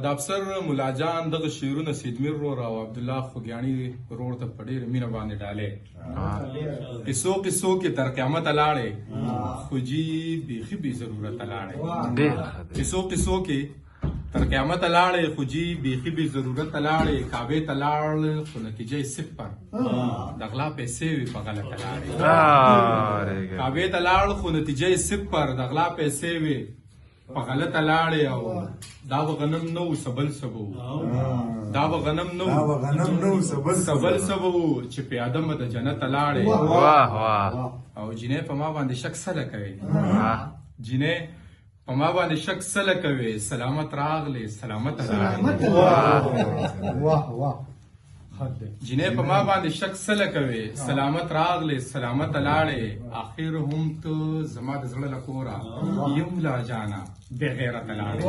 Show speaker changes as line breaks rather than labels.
د افسر ملا جان دغه شعرونه سیدمیر رور او عبد الله خوګیاڼي رور ته په ډېره مینه باندې ډالې قصو قصو کې تر قیامت لاړې خو جی بیخي بې ضرورت لاړې قصو قصو کې تر قیامت لاړې خو جی بیخي بې ضرورت لاړې کعبې ته لاړ خو نتیجه صفر د غلا پیسې وي په غلطه لاړې کعبې ته لاړ خو نتیجه صفر د غلا پیسې وي په غلطه لاړې او دا به غنم نه و سبل سبو دا به غنم نه و سبل سبو چې پیاده مه د جنت لاړې او جینۍ په ما باندې شک سله کوي جینۍ په ما باندې شک سله کوي سلامت راغلې سلامت راغلې جینۍ په ما باندې شک سله کوي سلامت راغلې سلامت لاړې اخر هم ته زما د زړه له کوره یم لا جانا بې غیرته لاړې